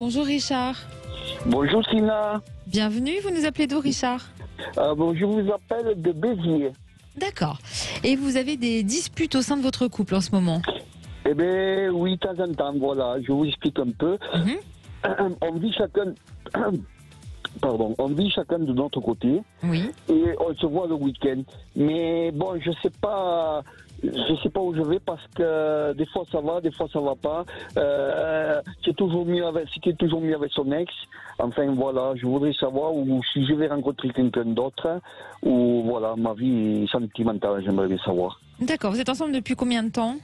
Bonjour Richard. Bonjour Sina. Bienvenue, vous nous appelez d'où Richard? Bon, je vous appelle de Béziers. D'accord. Et vous avez des disputes au sein de votre couple en ce moment? Eh bien, oui, de temps en temps, voilà, je vous explique un peu. On vit chacun... Pardon, on vit chacun de notre côté. Oui. Et on se voit le week-end. Mais bon, je sais pas où je vais parce que des fois ça va, des fois ça va pas. C'était toujours mieux avec son ex. Enfin voilà, je voudrais savoir ou si je vais rencontrer quelqu'un d'autre ou voilà, ma vie sentimentale, j'aimerais bien savoir. D'accord, vous êtes ensemble depuis combien de temps?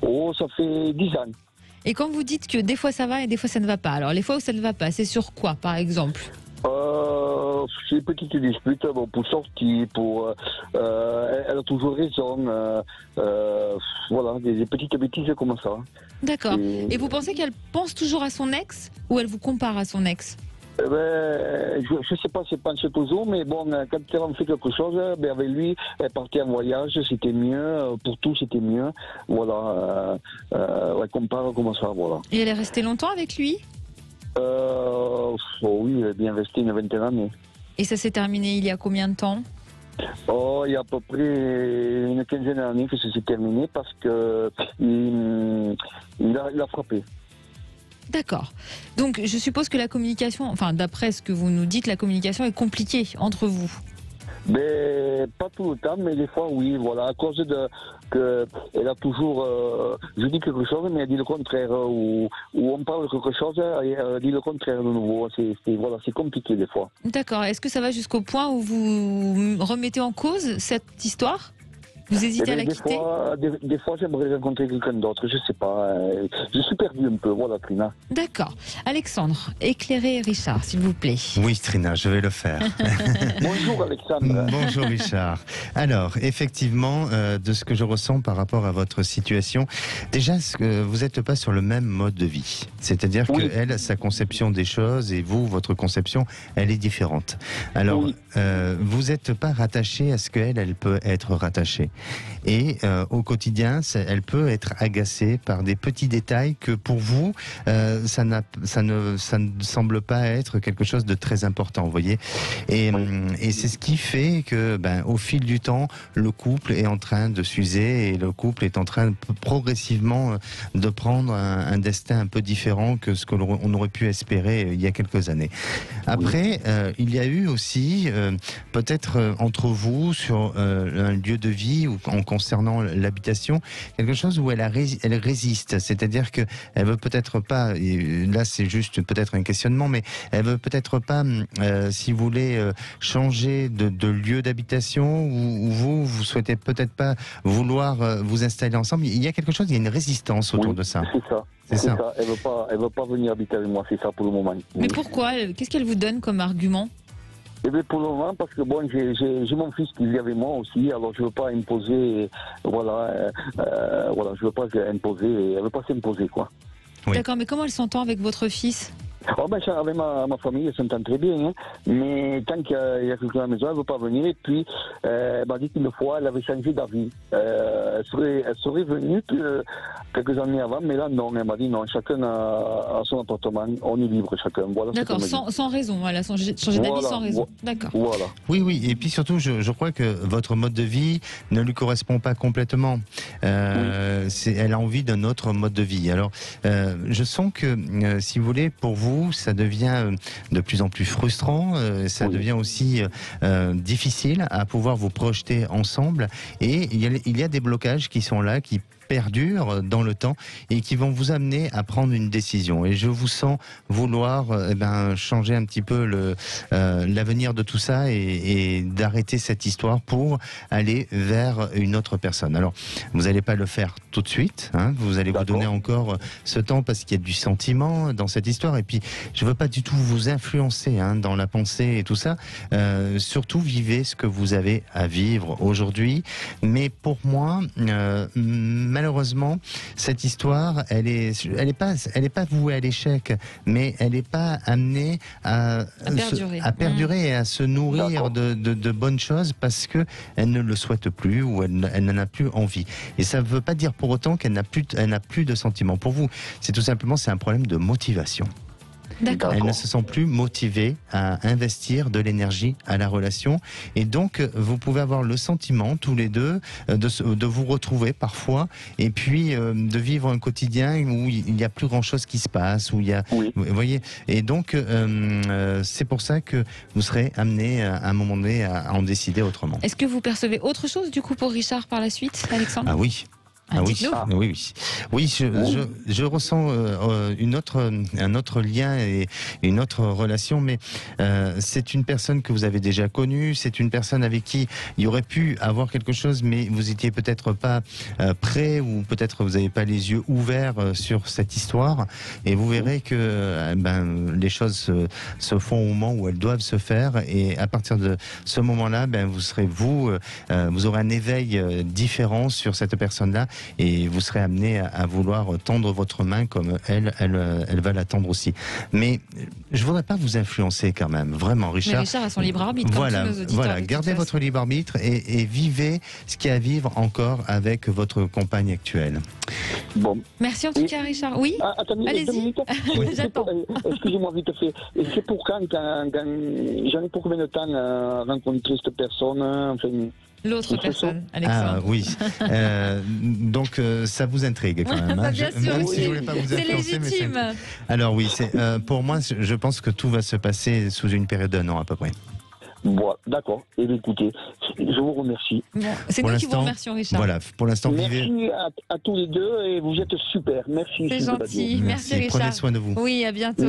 Oh, ça fait 10 ans. Et quand vous dites que des fois ça va et des fois ça ne va pas, alors les fois où ça ne va pas, c'est sur quoi par exemple? C'est une petite dispute bon, pour sortir, elle a toujours raison, voilà, des petites bêtises comme ça. D'accord. Et vous pensez qu'elle pense toujours à son ex ou elle vous compare à son ex? Je ne sais pas si elle pense toujours, mais bon, quand elle en fait quelque chose, avec lui, elle partait en voyage, c'était mieux, pour tout c'était mieux, voilà, elle compare comme ça, voilà. Et elle est restée longtemps avec lui? Oui, elle est bien restée une vingtaine d'années. Et ça s'est terminé il y a combien de temps? Il y a à peu près une quinzaine d'années que ça s'est terminé parce que il a frappé. D'accord. Donc je suppose que la communication, enfin d'après ce que vous nous dites, la communication est compliquée entre vous. Mais pas tout le temps, mais des fois oui, voilà, à cause de que elle a toujours, je dis quelque chose, mais elle dit le contraire, ou on parle de quelque chose, et elle dit le contraire de nouveau. Voilà, c'est compliqué des fois. D'accord. Est-ce que ça va jusqu'au point où vous remettez en cause cette histoire? Vous hésitez à la quitter? Des fois, j'aimerais rencontrer quelqu'un d'autre, je sais pas. Je suis perdu un peu, voilà, Trina. D'accord. Alexandre, éclairez Richard, s'il vous plaît. Oui, Trina, je vais le faire. Bonjour, Alexandre. Bonjour, Richard. Alors, effectivement, de ce que je ressens par rapport à votre situation, déjà, vous n'êtes pas sur le même mode de vie. C'est-à-dire Oui. qu'elle, sa conception des choses, et vous, votre conception, elle est différente. Alors, Oui. vous n'êtes pas rattaché à ce qu'elle, elle peut être rattachée. Et au quotidien, elle peut être agacée par des petits détails que pour vous, ça ne semble pas être quelque chose de très important, vous voyez. Et c'est ce qui fait que, au fil du temps, le couple est en train de s'user et le couple est en train progressivement de prendre un destin un peu différent que ce qu'on aurait pu espérer il y a quelques années. Après, il y a eu aussi peut-être entre vous sur un lieu de vie ou en concernant l'habitation, quelque chose où elle résiste, c'est-à-dire que elle veut peut-être pas, et là c'est juste peut-être un questionnement, mais elle veut peut-être pas, si vous voulez, changer de lieu d'habitation, ou vous souhaitez peut-être pas vouloir vous installer ensemble. Il y a quelque chose, il y a une résistance autour de ça. C'est ça. C'est ça. Elle veut pas venir habiter avec moi, c'est ça pour le moment. Mais pourquoi? Qu'est-ce qu'elle vous donne comme argument? Eh bien, pour le moment, parce que bon, j'ai mon fils qui vit avec moi aussi, alors je veux pas imposer, voilà, je veux pas imposer, elle veut pas s'imposer, quoi. Oui. D'accord, mais comment elle s'entend avec votre fils? Avec ma famille, elle s'entend très bien, hein. Mais tant qu'il y a quelqu'un à la maison, elle veut pas venir. Et puis, elle m'a dit qu'une fois, elle avait changé d'avis. Elle serait venue quelques années avant, mais là, non. Elle m'a dit non, chacun a son appartement, on est libre chacun. Voilà. D'accord, sans raison, voilà, changer d'avis sans raison. D'accord. Voilà. Oui, et puis surtout, je crois que votre mode de vie ne lui correspond pas complètement. Elle a envie d'un autre mode de vie. Alors, je sens que, si vous voulez, pour vous, ça devient de plus en plus frustrant, ça devient aussi difficile à pouvoir vous projeter ensemble, et il y a des blocages qui sont là, qui perdurent dans le temps et qui vont vous amener à prendre une décision. Et je vous sens vouloir changer un petit peu l'avenir de tout ça et d'arrêter cette histoire pour aller vers une autre personne. Alors, vous n'allez pas le faire tout de suite, hein, vous allez vous donner encore ce temps parce qu'il y a du sentiment dans cette histoire, et puis je ne veux pas du tout vous influencer dans la pensée et tout ça. Surtout, vivez ce que vous avez à vivre aujourd'hui. Mais pour moi, malheureusement, cette histoire, elle est pas vouée à l'échec, mais elle n'est pas amenée à perdurer et à se nourrir de bonnes choses parce que elle ne le souhaite plus ou elle n'en a plus envie. Et ça ne veut pas dire pour autant qu'elle n'a plus de sentiments pour vous. C'est tout simplement, c'est un problème de motivation. D'accord. Elles ne se sentent plus motivées à investir de l'énergie à la relation. Et donc, vous pouvez avoir le sentiment, tous les deux, de vous retrouver parfois, et puis de vivre un quotidien où il n'y a plus grand-chose qui se passe, où il y a... Oui. Vous voyez. Et donc, c'est pour ça que vous serez amené à un moment donné à en décider autrement. Est-ce que vous percevez autre chose du coup pour Richard par la suite, Alexandre? Ah oui. Ah oui, dites-nous. oui, je ressens un autre lien et une autre relation, mais c'est une personne que vous avez déjà connue, c'est une personne avec qui il y aurait pu avoir quelque chose, mais vous étiez peut-être pas prêt, ou peut-être vous n'avez pas les yeux ouverts sur cette histoire, et vous verrez que les choses se font au moment où elles doivent se faire, et à partir de ce moment-là, vous aurez un éveil différent sur cette personne-là, et vous serez amené à vouloir tendre votre main comme elle va la tendre aussi. Mais je voudrais pas vous influencer quand même, vraiment, Richard. Mais Richard a son libre arbitre, comme tous nos auditeurs. Voilà, gardez votre libre arbitre et vivez ce qu'il y a à vivre encore avec votre compagne actuelle. Bon. Merci en tout cas, Richard. Oui. Attendez, Allez-y. 2 minutes. J'attends. Excusez-moi vite fait. Et c'est pour quand j'en ai pour combien de temps rencontrer cette personne, enfin... L'autre personne, Alexandre. Ah oui. Donc ça vous intrigue quand même. Bien sûr, même si je voulais pas vous c'est influencer, mais légitime. alors oui, pour moi, je pense que tout va se passer sous une période d'1 an à peu près. Bon, d'accord. Et écoutez, je vous remercie. Bon, c'est Pour nous qui vous l'instant, remercions, Richard. Voilà, pour l'instant, vivez. Merci à tous les deux et vous êtes super. Merci. C'est gentil. Merci, Richard. Prenez soin de vous. Oui, à bientôt.